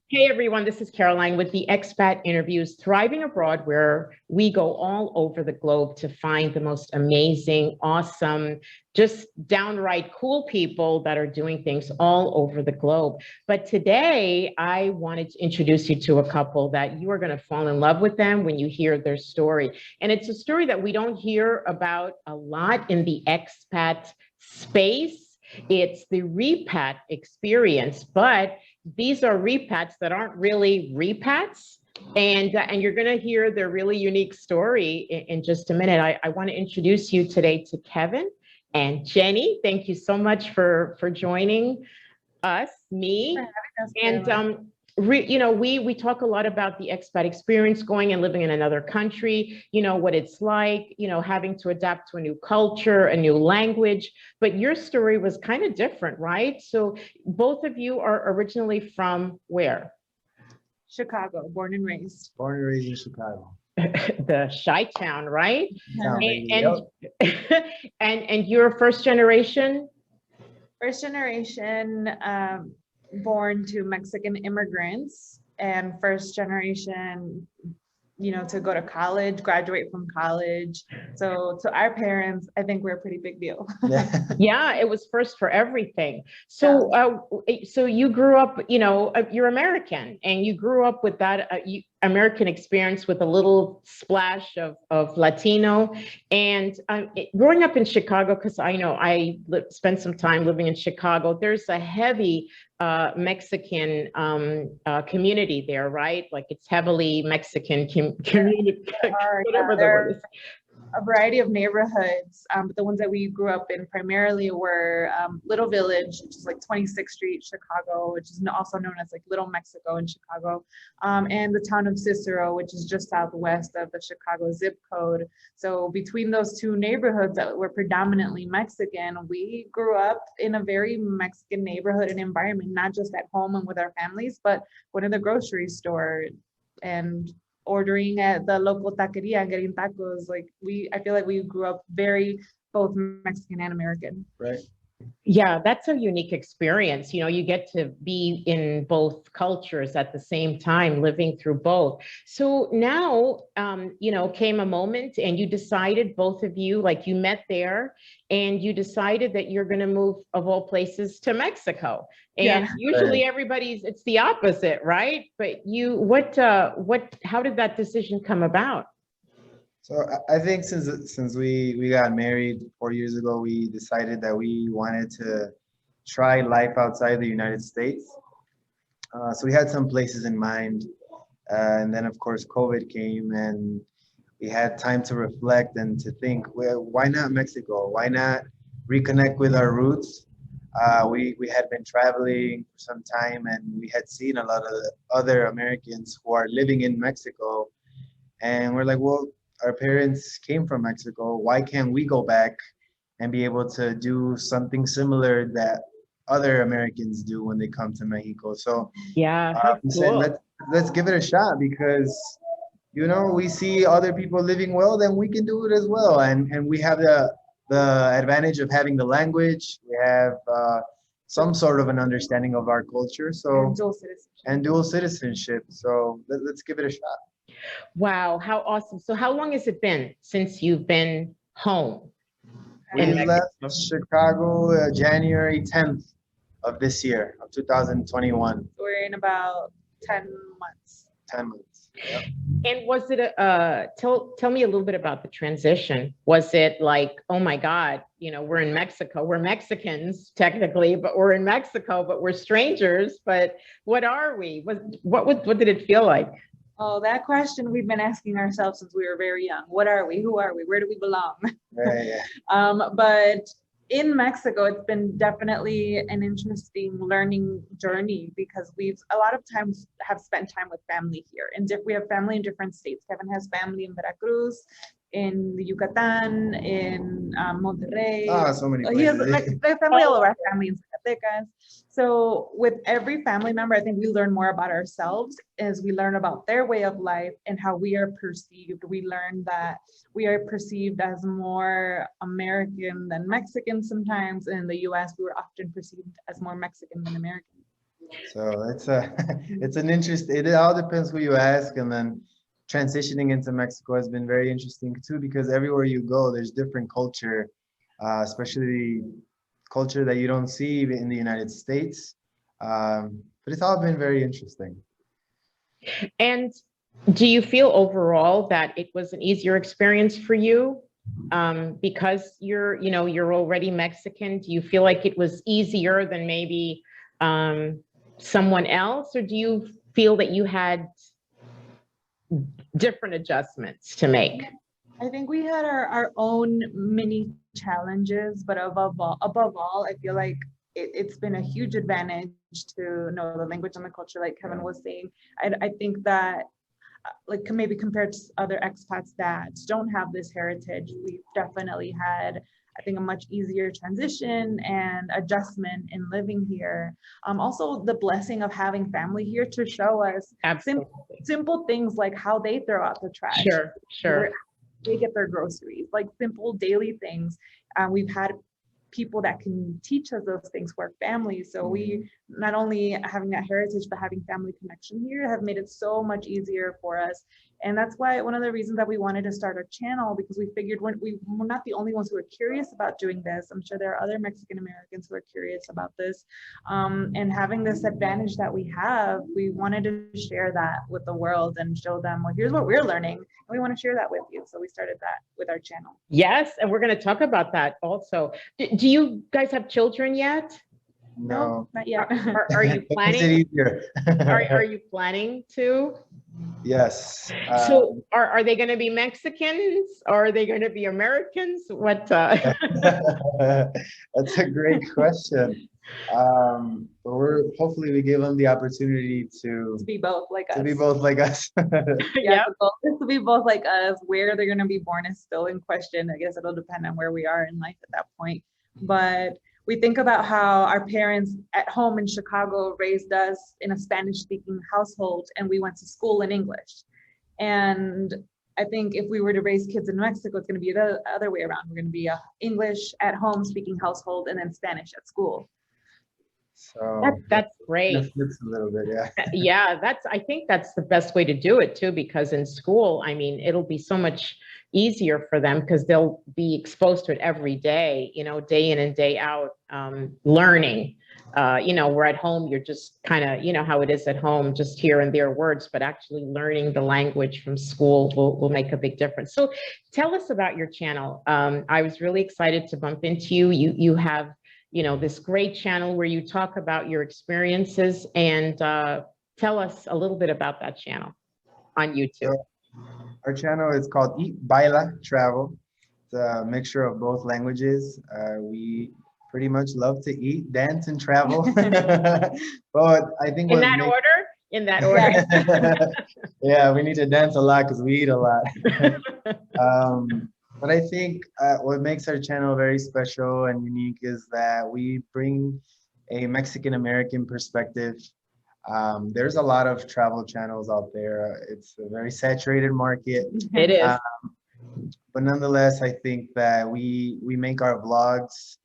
Hey everyone, this is Caroline with the Expat Interviews Thriving Abroad, where we go all over the globe to find the most amazing, awesome, just downright cool people that are doing things all over the globe. But today, I wanted to introduce you to a couple that you are going to fall in love with them when you hear their story. And it's a story that we don't hear about a lot in the expat space. It's the repat experience, but these are repats that aren't really repats. And you're going to hear their really unique story in just a minute. I want to introduce you today to Kevin and Jenny. Thank you so much for joining us, me, and we talk a lot about the expat experience, going and living in another country, what it's like, having to adapt to a new culture, a new language. But your story was kind of different, right? So both of you are originally from where? Chicago, born and raised. Born and raised in Chicago. The Chi-town, right? Town, And and you're first generation? First generation, born to Mexican immigrants, and first generation, to go to college, graduate from college. So to our parents, I think we're a pretty big deal. Yeah, it was first for everything. So, so you grew up, you're American, and you grew up with that American experience with a little splash of Latino. And growing up in Chicago, because I know I spent some time living in Chicago, there's a heavy Mexican community there, right? Like it's heavily Mexican community, whatever the word is. A variety of neighborhoods, but the ones that we grew up in primarily were Little Village, which is like 26th Street, Chicago, which is also known as like Little Mexico in Chicago, and the town of Cicero, which is just southwest of the Chicago zip code. So between those two neighborhoods that were predominantly Mexican, we grew up in a very Mexican neighborhood and environment, not just at home and with our families, but going to the grocery store and ordering at the local taqueria and getting tacos. I feel like we grew up very both Mexican and American. Right. Yeah, that's a unique experience. You get to be in both cultures at the same time, living through both. So now, came a moment and you decided, both of you, like you met there and you decided that you're going to move, of all places, to Mexico. And usually it's the opposite, right? But how did that decision come about? So I think since we got married 4 years ago, we decided that we wanted to try life outside the United States. So we had some places in mind, and then of course COVID came, and we had time to reflect and to think, well, why not Mexico? Why not reconnect with our roots? We had been traveling for some time, and we had seen a lot of other Americans who are living in Mexico, and we're like, well, our parents came from Mexico. Why can't we go back and be able to do something similar that other Americans do when they come to Mexico? So we said, let's give it a shot, because we see other people living well, then we can do it as well. And we have the advantage of having the language. We have some sort of an understanding of our culture. So and dual citizenship. So let's give it a shot. Wow, how awesome. So how long has it been since you've been home? We left Chicago January 10th of this year, of 2021. We're in about 10 months. 10 months. Yep. And was it tell me a little bit about the transition. Was it like, oh my God, we're in Mexico, we're Mexicans technically, but we're in Mexico, but we're strangers, but what are we? What did it feel like? Oh, that question we've been asking ourselves since we were very young. What are we? Who are we? Where do we belong? Yeah. But in Mexico, it's been definitely an interesting learning journey, because we've a lot of times have spent time with family here. And we have family in different states. Kevin has family in Veracruz, in Yucatan, in Monterrey. So many places. He has family all over, family in Zacatecas. So with every family member, I think we learn more about ourselves as we learn about their way of life and how we are perceived. We learn that we are perceived as more American than Mexican sometimes. In the US, we were often perceived as more Mexican than American. So it's a it's an interest. It all depends who you ask, and then transitioning into Mexico has been very interesting too because everywhere you go, there's different culture, especially culture that you don't see in the United States. But it's all been very interesting. And do you feel overall that it was an easier experience for you? Because you're already Mexican. Do you feel like it was easier than maybe someone else, or do you feel that you had different adjustments to make? I think we had our own mini challenges, but above all, I feel like it's been a huge advantage to know the language and the culture, like Kevin was saying. I think that like maybe compared to other expats that don't have this heritage, we've definitely had, I think, a much easier transition and adjustment in living here. Also, the blessing of having family here to show us simple things like how they throw out the trash. Sure. They get their groceries, like simple daily things. We've had people that can teach us those things for our family. So we, not only having that heritage, but having family connection here have made it so much easier for us. And that's why one of the reasons that we wanted to start our channel, because we figured we're not the only ones who are curious about doing this. I'm sure there are other Mexican Americans who are curious about this. And having this advantage that we have, we wanted to share that with the world and show them, well, here's what we're learning. And we want to share that with you. So we started that with our channel. Yes, and we're going to talk about that also. Do you guys have children yet? No, not yet. Are you planning? Are you planning to? Yes. So are they going to be Mexicans? Or are they going to be Americans? What? That's a great question. But hopefully we give them the opportunity to be both like us. To be both like us. Yeah, the goal is to be both like us. Where they're going to be born is still in question. I guess it'll depend on where we are in life at that point. But we think about how our parents at home in Chicago raised us in a Spanish-speaking household, and we went to school in English. And I think if we were to raise kids in Mexico, it's going to be the other way around. We're going to be a English at home speaking household and then Spanish at school. So that's great. A little bit, yeah. Yeah, I think that's the best way to do it too, because in school, I mean, it'll be so much easier for them because they'll be exposed to it every day, day in and day out, learning. We're at home, you're just kind of, how it is at home, just here and there words, but actually learning the language from school will make a big difference. So tell us about your channel. I was really excited to bump into you. You have this great channel where you talk about your experiences, and tell us a little bit about that channel on YouTube. So our channel is called Byla Travel. It's a mixture of both languages. We pretty much love to eat, dance, and travel. But I think in that order. Yeah, we need to dance a lot because we eat a lot. But I think what makes our channel very special and unique is that we bring a Mexican American perspective. There's a lot of travel channels out there. It's a very saturated market. It is. But nonetheless, I think that we make our vlogs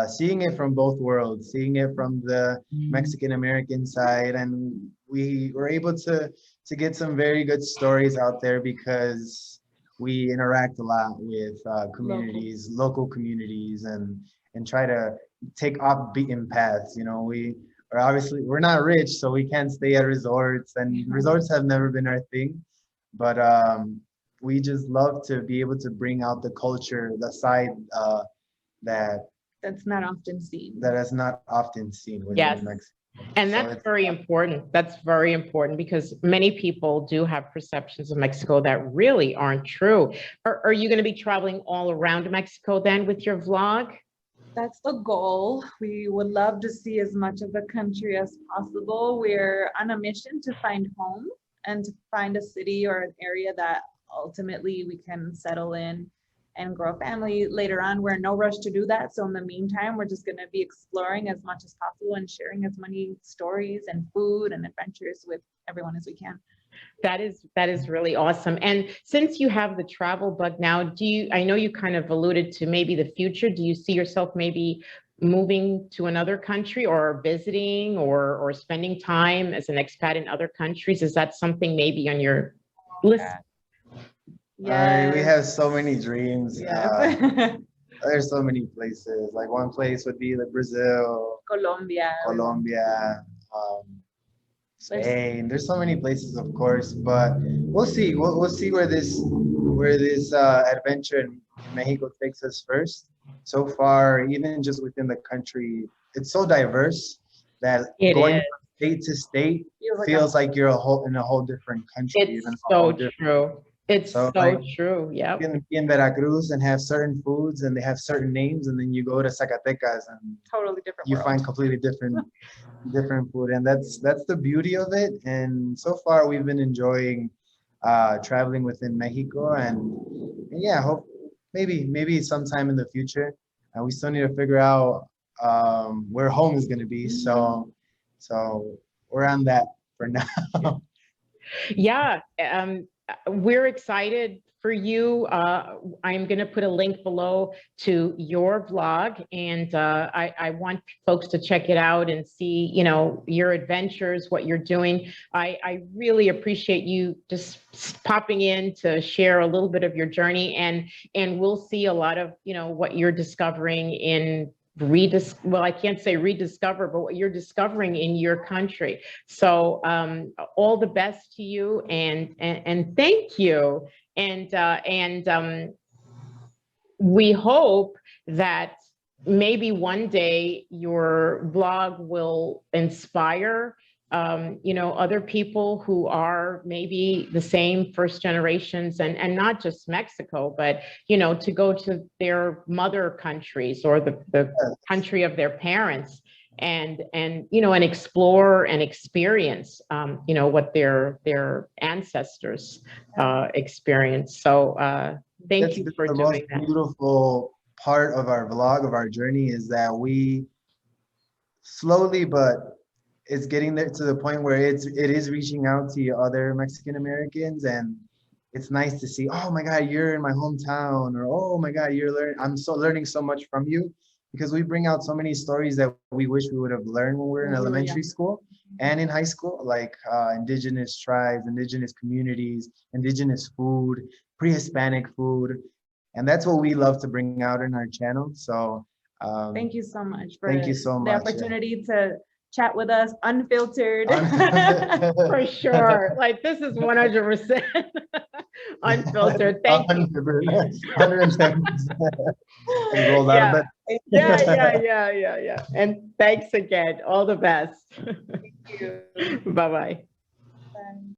seeing it from both worlds, seeing it from the Mexican American side, and we were able to get some very good stories out there because we interact a lot with communities, local communities, and try to take off beaten paths. We're not rich, so we can't stay at resorts, and resorts have never been our thing. But we just love to be able to bring out the culture, the side that's not often seen. That is not often seen within Mexico. And that's very important. That's very important because many people do have perceptions of Mexico that really aren't true. Are you going to be traveling all around Mexico then with your vlog? That's the goal. We would love to see as much of the country as possible. We're on a mission to find home and to find a city or an area that ultimately we can settle in and grow a family later on. We're in no rush to do that. So in the meantime, we're just going to be exploring as much as possible and sharing as many stories and food and adventures with everyone as we can. That is really awesome. And since you have the travel bug now, I know you kind of alluded to maybe the future. Do you see yourself maybe moving to another country or visiting or spending time as an expat in other countries? Is that something maybe on your list? Yeah. We have so many dreams. Yes. There's so many places. Like one place would be like Brazil, Colombia. Colombia, Spain. There's so many places, of course, but we'll see. We'll see where this adventure in Mexico takes us first. So far, even just within the country, it's so diverse that It going is. from state to state Feels like feels like you're in a whole different country. It's even a whole so different. true. It's So, so like, true. You Yep. can be in Veracruz and have certain foods and they have certain names, and then you go to Zacatecas and totally different you world. find completely different food, and that's the beauty of it. And so far we've been enjoying traveling within Mexico, and yeah, hope maybe sometime in the future. We still need to figure out where home is going to be, so we're on that for now. Yeah, we're excited for you. I'm going to put a link below to your vlog, and I want folks to check it out and see, you know, your adventures, what you're doing. I really appreciate you just popping in to share a little bit of your journey, and we'll see a lot of, you know, what you're discovering in well, I can't say rediscover, but what you're discovering in your country. So all the best to you, and thank you. And we hope that maybe one day your blog will inspire you know, other people who are maybe the same first generations, and not just Mexico, but, you know, to go to their mother countries or the country of their parents, and you know, and explore and experience you know, what their ancestors experienced. So thank you for the doing most that. beautiful part of our vlog, of our journey, is that we slowly, but it's getting there to the point where it is reaching out to other Mexican Americans, and it's nice to see, oh my God, you're in my hometown, or oh my God, I'm learning so much from you, because we bring out so many stories that we wish we would have learned when we were in elementary school and in high school, like indigenous tribes, indigenous communities, indigenous food, pre-Hispanic food, and that's what we love to bring out in our channel. So Thank you so much for thank you so the much. opportunity to chat with us, unfiltered. For sure. Like, this is 100% unfiltered. Thank you. 110%. Rolled out of bed. Yeah. And thanks again. All the best. Thank you. Bye-bye. Bye.